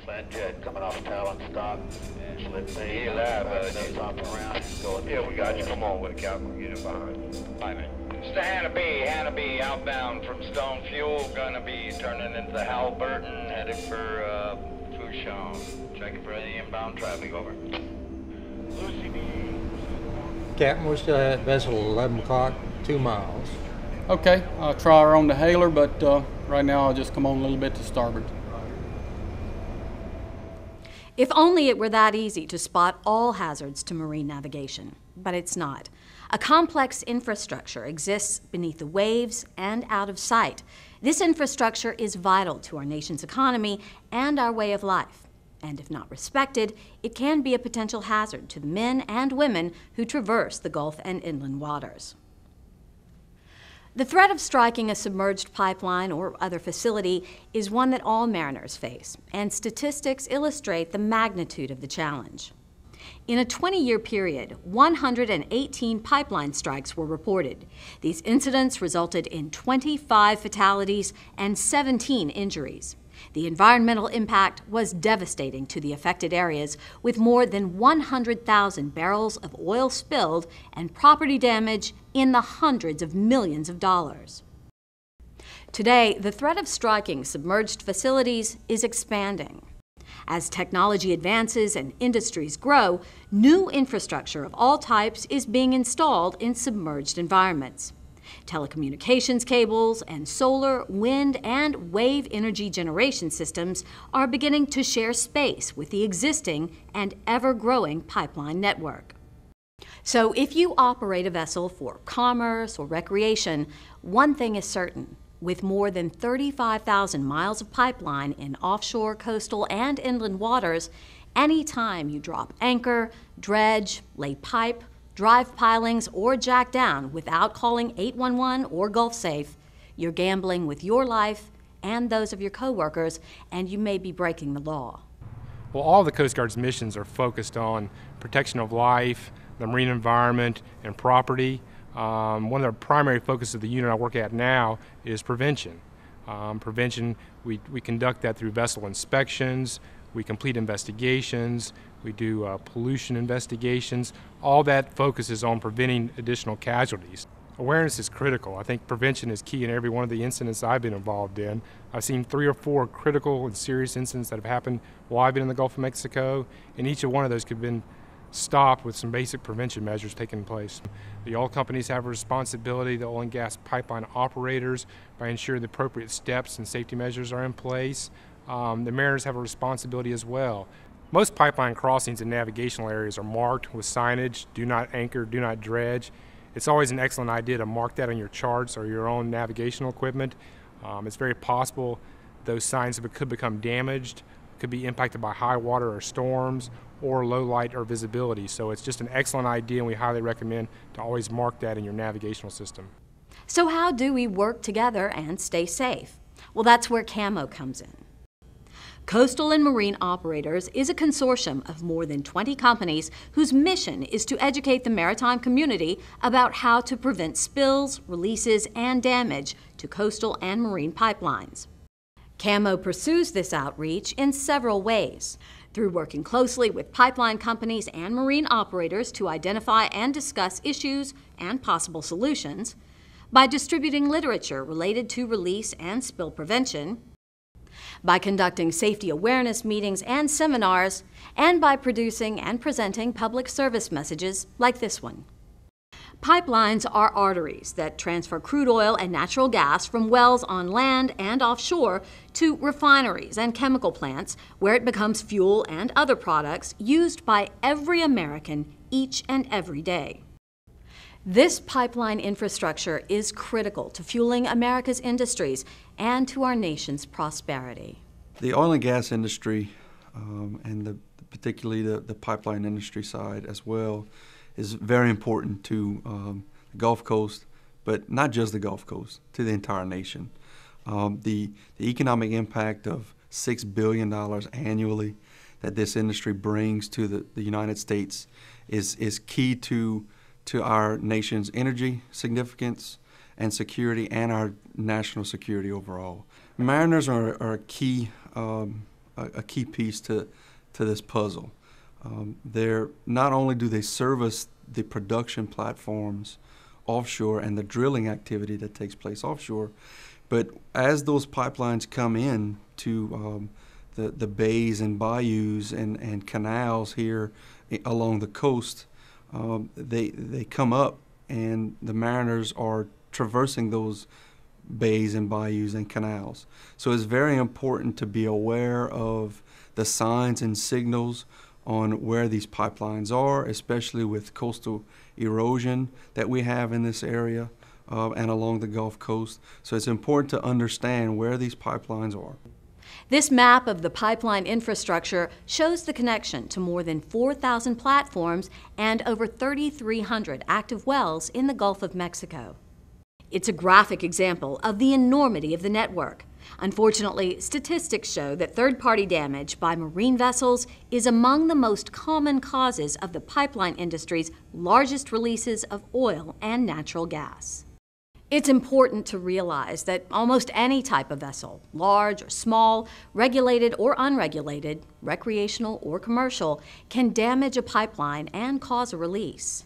Land jet coming off Talon stock. Slip Hey, alive, top around. Go yeah, we got you. Come on with it, Captain. We'll get it behind you. Bye, man. It's the Hannah outbound from Stone Fuel. Gonna be turning into Halliburton, headed for Fouchon. Checking for any inbound traffic, over. Lucy B. Captain, we're still at vessel 11 o'clock, 2 miles. Okay, I'll try her on the hailer, but right now I'll just come on a little bit to starboard. If only it were that easy to spot all hazards to marine navigation, but it's not. A complex infrastructure exists beneath the waves and out of sight. This infrastructure is vital to our nation's economy and our way of life. And if not respected, it can be a potential hazard to the men and women who traverse the Gulf and inland waters. The threat of striking a submerged pipeline or other facility is one that all mariners face, and statistics illustrate the magnitude of the challenge. In a 20-year period, 118 pipeline strikes were reported. These incidents resulted in 25 fatalities and 17 injuries. The environmental impact was devastating to the affected areas, with more than 100,000 barrels of oil spilled and property damage in the hundreds of millions of dollars. Today, the threat of striking submerged facilities is expanding. As technology advances and industries grow, new infrastructure of all types is being installed in submerged environments. Telecommunications cables and solar, wind, and wave energy generation systems are beginning to share space with the existing and ever-growing pipeline network. So if you operate a vessel for commerce or recreation, one thing is certain. With more than 35,000 miles of pipeline in offshore, coastal, and inland waters, any time you drop anchor, dredge, lay pipe, drive pilings, or jack down without calling 811 or GulfSafe, you're gambling with your life and those of your coworkers, and you may be breaking the law. Well, all the Coast Guard's missions are focused on protection of life, the marine environment, and property. One of the primary focuses of the unit I work at now is prevention. We conduct that through vessel inspections, we complete investigations, we do pollution investigations. All that focuses on preventing additional casualties. Awareness is critical. I think prevention is key in every one of the incidents I've been involved in. I've seen 3 or 4 critical and serious incidents that have happened while I've been in the Gulf of Mexico, and each of one of those could have been stopped with some basic prevention measures taking place. The oil companies have a responsibility, the oil and gas pipeline operators, by ensuring the appropriate steps and safety measures are in place. The mariners have a responsibility as well. Most pipeline crossings and navigational areas are marked with signage, do not anchor, do not dredge. It's always an excellent idea to mark that on your charts or your own navigational equipment. It's very possible those signs could become damaged, could be impacted by high water or storms, or low light or visibility. So it's just an excellent idea, and we highly recommend to always mark that in your navigational system. So how do we work together and stay safe? Well, that's where CAMO comes in. Coastal and Marine Operators is a consortium of more than 20 companies whose mission is to educate the maritime community about how to prevent spills, releases, and damage to coastal and marine pipelines. CAMO pursues this outreach in several ways, through working closely with pipeline companies and marine operators to identify and discuss issues and possible solutions, by distributing literature related to release and spill prevention, by conducting safety awareness meetings and seminars, and by producing and presenting public service messages like this one. Pipelines are arteries that transfer crude oil and natural gas from wells on land and offshore to refineries and chemical plants, where it becomes fuel and other products used by every American each and every day. This pipeline infrastructure is critical to fueling America's industries and to our nation's prosperity. The oil and gas industry, and particularly the pipeline industry side as well, is very important to the Gulf Coast, but not just the Gulf Coast, to the entire nation. The economic impact of $6 billion annually that this industry brings to the United States is key to our nation's energy significance and security and our national security overall. Mariners are a key a key piece to this puzzle. They're not only do they service the production platforms offshore and the drilling activity that takes place offshore, but as those pipelines come in to the bays and bayous and canals here along the coast, they come up, and the mariners are traversing those bays and bayous and canals. So it's very important to be aware of the signs and signals on where these pipelines are, especially with coastal erosion that we have in this area and along the Gulf Coast. So it's important to understand where these pipelines are. This map of the pipeline infrastructure shows the connection to more than 4,000 platforms and over 3,300 active wells in the Gulf of Mexico. It's a graphic example of the enormity of the network. Unfortunately, statistics show that third-party damage by marine vessels is among the most common causes of the pipeline industry's largest releases of oil and natural gas. It's important to realize that almost any type of vessel, large or small, regulated or unregulated, recreational or commercial, can damage a pipeline and cause a release.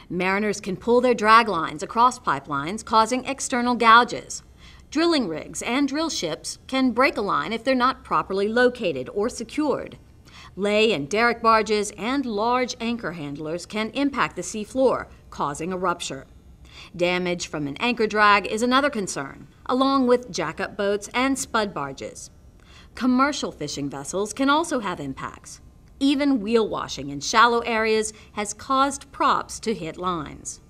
Mariners can pull their drag lines across pipelines, causing external gouges. Drilling rigs and drill ships can break a line if they're not properly located or secured. Lay and derrick barges and large anchor handlers can impact the seafloor, causing a rupture. Damage from an anchor drag is another concern, along with jackup boats and spud barges. Commercial fishing vessels can also have impacts. Even wheel washing in shallow areas has caused props to hit lines.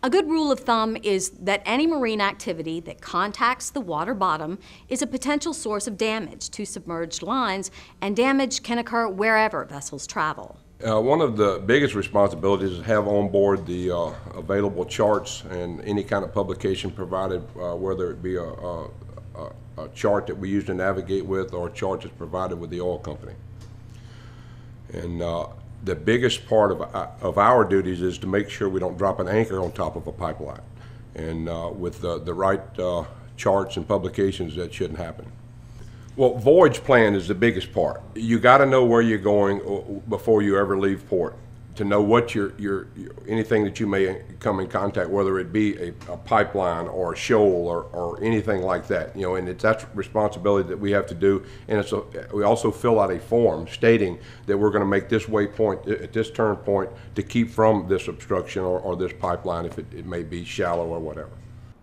A good rule of thumb is that any marine activity that contacts the water bottom is a potential source of damage to submerged lines, and damage can occur wherever vessels travel. One of the biggest responsibilities is to have on board the available charts and any kind of publication provided, whether it be a chart that we use to navigate with or a chart that's provided with the oil company. And the biggest part of our duties is to make sure we don't drop an anchor on top of a pipeline. And with the right charts and publications, that shouldn't happen. Well, voyage plan is the biggest part. You got to know where you're going before you ever leave port, to know what anything that you may come in contact, whether it be a pipeline or a shoal or anything like that. You know, and that's responsibility that we have to do. And we also fill out a form stating that we're going to make this waypoint at this turn point to keep from this obstruction or this pipeline, if it may be shallow or whatever.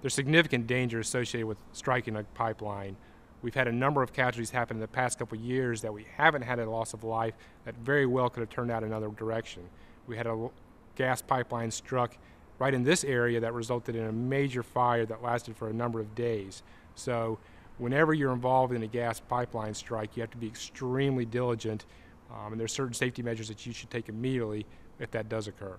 There's significant danger associated with striking a pipeline. We've had a number of casualties happen in the past couple of years that we haven't had a loss of life that very well could have turned out another direction. We had a gas pipeline struck right in this area that resulted in a major fire that lasted for a number of days. So whenever you're involved in a gas pipeline strike, you have to be extremely diligent, and there's certain safety measures that you should take immediately if that does occur.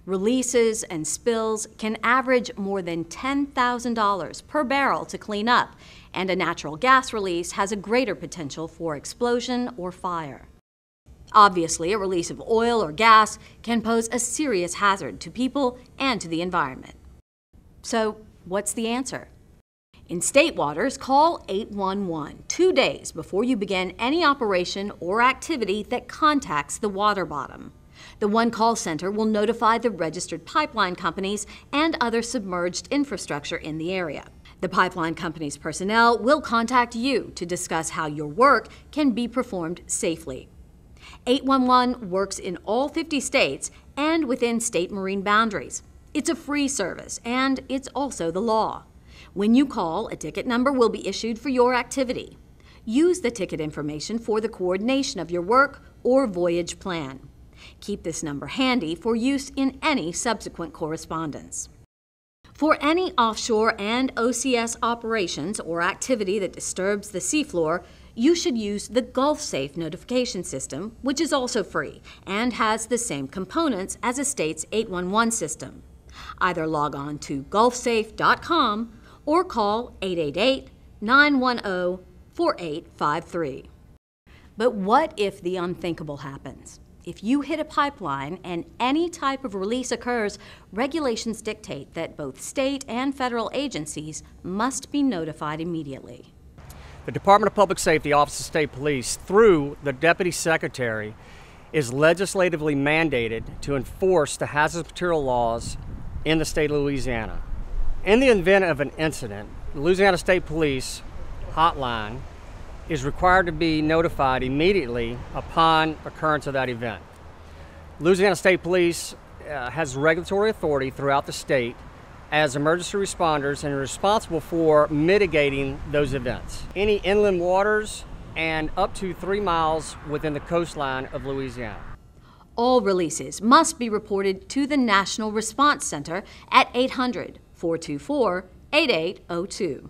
Releases and spills can average more than $10,000 per barrel to clean up, and a natural gas release has a greater potential for explosion or fire. Obviously, a release of oil or gas can pose a serious hazard to people and to the environment. So, what's the answer? In state waters, call 811 2 days before you begin any operation or activity that contacts the water bottom. The One Call Center will notify the registered pipeline companies and other submerged infrastructure in the area. The pipeline company's personnel will contact you to discuss how your work can be performed safely. 811 works in all 50 states and within state marine boundaries. It's a free service, and it's also the law. When you call, a ticket number will be issued for your activity. Use the ticket information for the coordination of your work or voyage plan. Keep this number handy for use in any subsequent correspondence. For any offshore and OCS operations or activity that disturbs the seafloor, you should use the GulfSafe notification system, which is also free and has the same components as a state's 811 system. Either log on to gulfsafe.com or call 888-910-4853. But what if the unthinkable happens? If you hit a pipeline and any type of release occurs, regulations dictate that both state and federal agencies must be notified immediately. The Department of Public Safety, Office of State Police, through the Deputy Secretary, is legislatively mandated to enforce the hazardous material laws in the state of Louisiana. In the event of an incident, the Louisiana State Police hotline is required to be notified immediately upon occurrence of that event. Louisiana State Police has regulatory authority throughout the state as emergency responders and are responsible for mitigating those events. Any inland waters and up to 3 miles within the coastline of Louisiana. All releases must be reported to the National Response Center at 800-424-8802.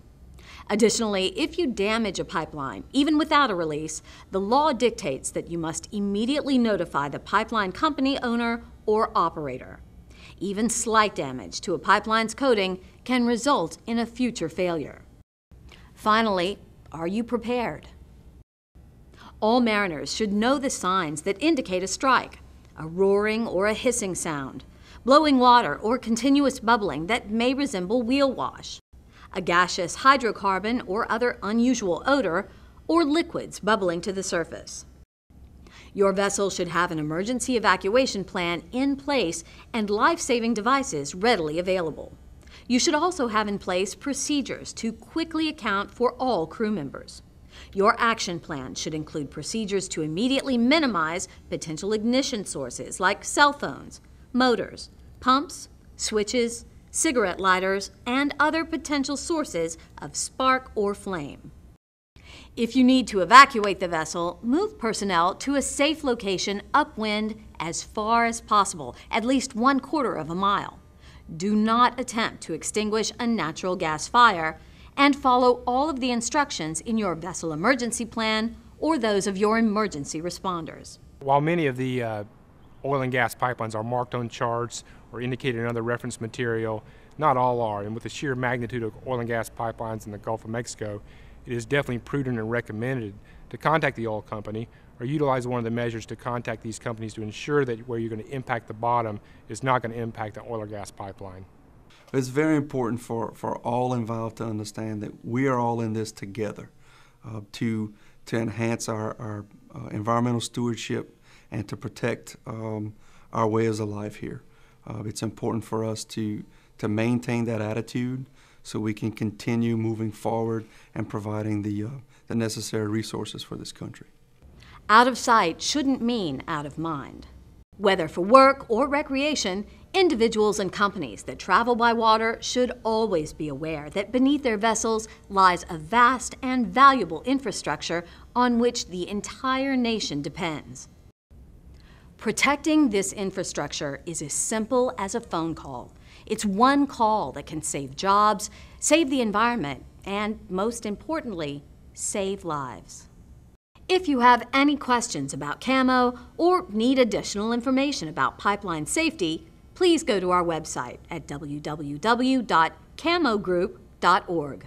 Additionally, if you damage a pipeline, even without a release, the law dictates that you must immediately notify the pipeline company owner or operator. Even slight damage to a pipeline's coating can result in a future failure. Finally, are you prepared? All mariners should know the signs that indicate a strike: a roaring or a hissing sound, blowing water or continuous bubbling that may resemble wheel wash, a gaseous hydrocarbon or other unusual odor, or liquids bubbling to the surface. Your vessel should have an emergency evacuation plan in place and life-saving devices readily available. You should also have in place procedures to quickly account for all crew members. Your action plan should include procedures to immediately minimize potential ignition sources like cell phones, motors, pumps, switches, cigarette lighters, and other potential sources of spark or flame. If you need to evacuate the vessel, move personnel to a safe location upwind as far as possible, at least 1/4 of a mile. Do not attempt to extinguish a natural gas fire, and follow all of the instructions in your vessel emergency plan or those of your emergency responders. While many of the oil and gas pipelines are marked on charts or indicated in other reference material, not all are. And with the sheer magnitude of oil and gas pipelines in the Gulf of Mexico, it is definitely prudent and recommended to contact the oil company or utilize one of the measures to contact these companies to ensure that where you're going to impact the bottom is not going to impact the oil or gas pipeline. It's very important for all involved to understand that we are all in this together to enhance our environmental stewardship and to protect our ways of life here. It's important for us to maintain that attitude so we can continue moving forward and providing the necessary resources for this country. Out of sight shouldn't mean out of mind. Whether for work or recreation, individuals and companies that travel by water should always be aware that beneath their vessels lies a vast and valuable infrastructure on which the entire nation depends. Protecting this infrastructure is as simple as a phone call. It's one call that can save jobs, save the environment, and most importantly, save lives. If you have any questions about CAMO or need additional information about pipeline safety, please go to our website at www.camogroup.org.